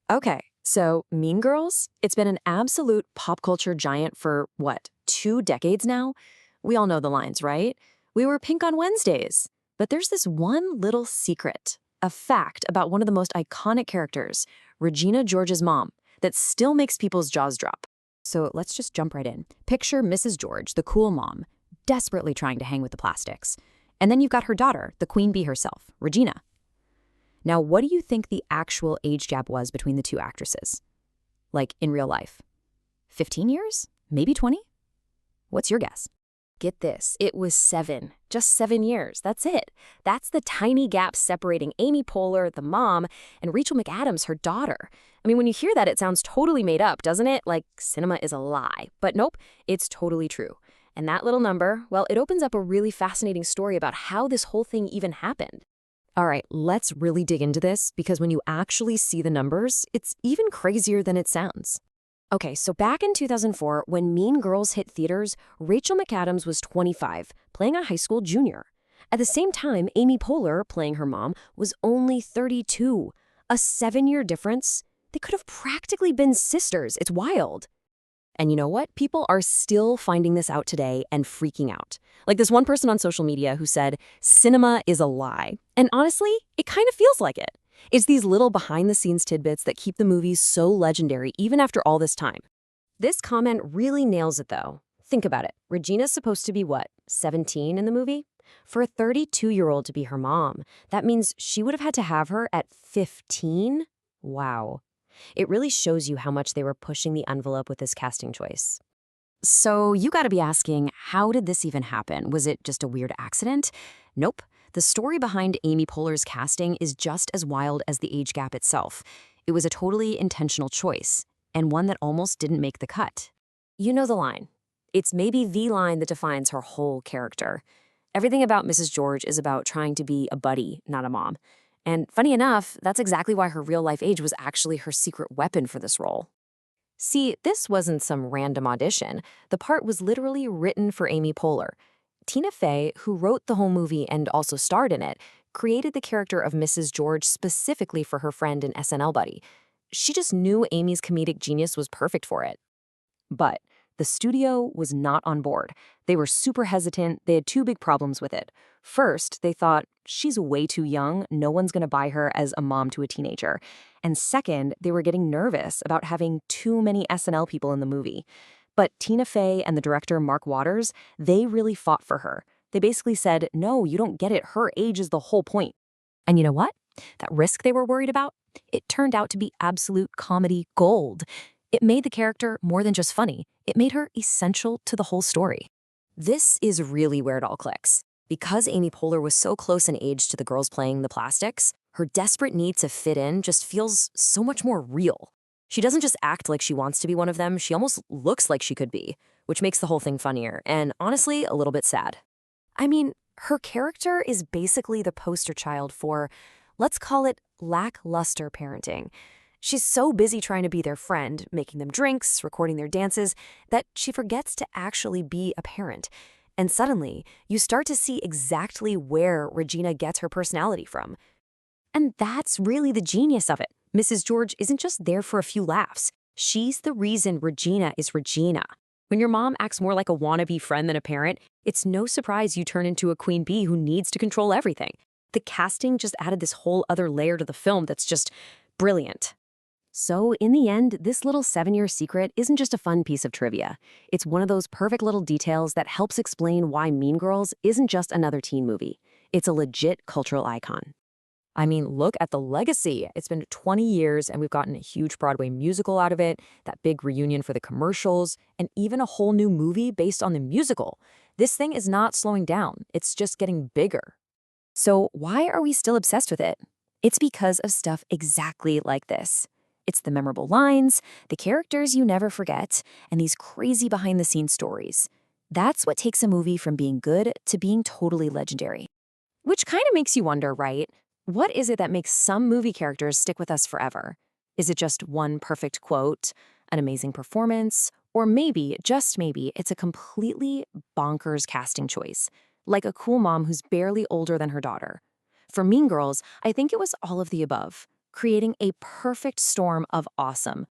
Okay, so Mean Girls, it's been an absolute pop culture giant for what, 2 decades now? We all know the lines, right? We were pink on Wednesdays. But there's this one little secret, a fact about one of the most iconic characters, Regina George's mom, that still makes people's jaws drop. So let's just jump right in. Picture Mrs. George, the cool mom, desperately trying to hang with the plastics. And then you've got her daughter, the queen bee herself, Regina. Now, what do you think the actual age gap was between the two actresses? Like in real life? 15 years? Maybe 20? What's your guess? Get this, it was 7. Just 7 years. That's it. That's the tiny gap separating Amy Poehler, the mom, and Rachel McAdams, her daughter. I mean, when you hear that, it sounds totally made up, doesn't it? Like cinema is a lie. But nope, it's totally true. And that little number, well, it opens up a really fascinating story about how this whole thing even happened. All right, let's really dig into this because when you actually see the numbers, it's even crazier than it sounds. Okay, so back in 2004, when Mean Girls hit theaters, Rachel McAdams was 25, playing a high school junior. At the same time, Amy Poehler, playing her mom, was only 32. A 7-year difference? They could have practically been sisters. It's wild. And you know what? People are still finding this out today and freaking out. Like this one person on social media who said, cinema is a lie. And honestly, it kind of feels like it. It's these little behind-the-scenes tidbits that keep the movies so legendary even after all this time. This comment really nails it, though. Think about it. Regina's supposed to be what, 17 in the movie? For a 32-year-old to be her mom, that means she would have had to have her at 15? Wow. It really shows you how much they were pushing the envelope with this casting choice. So you gotta be asking, how did this even happen? Was it just a weird accident? Nope. The story behind Amy Poehler's casting is just as wild as the age gap itself. It was a totally intentional choice, and one that almost didn't make the cut. You know the line. It's maybe the line that defines her whole character. Everything about Mrs. George is about trying to be a buddy, not a mom. And funny enough, that's exactly why her real-life age was actually her secret weapon for this role. See, this wasn't some random audition. The part was literally written for Amy Poehler. Tina Fey, who wrote the whole movie and also starred in it, created the character of Mrs. George specifically for her friend and SNL buddy. She just knew Amy's comedic genius was perfect for it. But the studio was not on board. They were super hesitant. They had two big problems with it. First, they thought, she's way too young. No one's going to buy her as a mom to a teenager. And second, they were getting nervous about having too many SNL people in the movie. But Tina Fey and the director, Mark Waters, they really fought for her. They basically said, no, you don't get it. Her age is the whole point. And you know what? That risk they were worried about, it turned out to be absolute comedy gold. It made the character more than just funny. It made her essential to the whole story. This is really where it all clicks. Because Amy Poehler was so close in age to the girls playing the plastics, her desperate need to fit in just feels so much more real. She doesn't just act like she wants to be one of them, she almost looks like she could be, which makes the whole thing funnier and, honestly, a little bit sad. I mean, her character is basically the poster child for, let's call it, lackluster parenting. She's so busy trying to be their friend, making them drinks, recording their dances, that she forgets to actually be a parent. And suddenly, you start to see exactly where Regina gets her personality from. And that's really the genius of it. Mrs. George isn't just there for a few laughs. She's the reason Regina is Regina. When your mom acts more like a wannabe friend than a parent, it's no surprise you turn into a queen bee who needs to control everything. The casting just added this whole other layer to the film that's just brilliant. So, in the end, this little 7-year secret isn't just a fun piece of trivia. It's one of those perfect little details that helps explain why Mean Girls isn't just another teen movie. It's a legit cultural icon. I mean, look at the legacy. It's been 20 years, and we've gotten a huge Broadway musical out of it, that big reunion for the commercials, and even a whole new movie based on the musical. This thing is not slowing down. It's just getting bigger. So why are we still obsessed with it? It's because of stuff exactly like this. It's the memorable lines, the characters you never forget, and these crazy behind-the-scenes stories. That's what takes a movie from being good to being totally legendary. Which kind of makes you wonder, right? What is it that makes some movie characters stick with us forever? Is it just one perfect quote, an amazing performance, or maybe, just maybe, it's a completely bonkers casting choice, like a cool mom who's barely older than her daughter? For Mean Girls, I think it was all of the above. creating a perfect storm of awesome.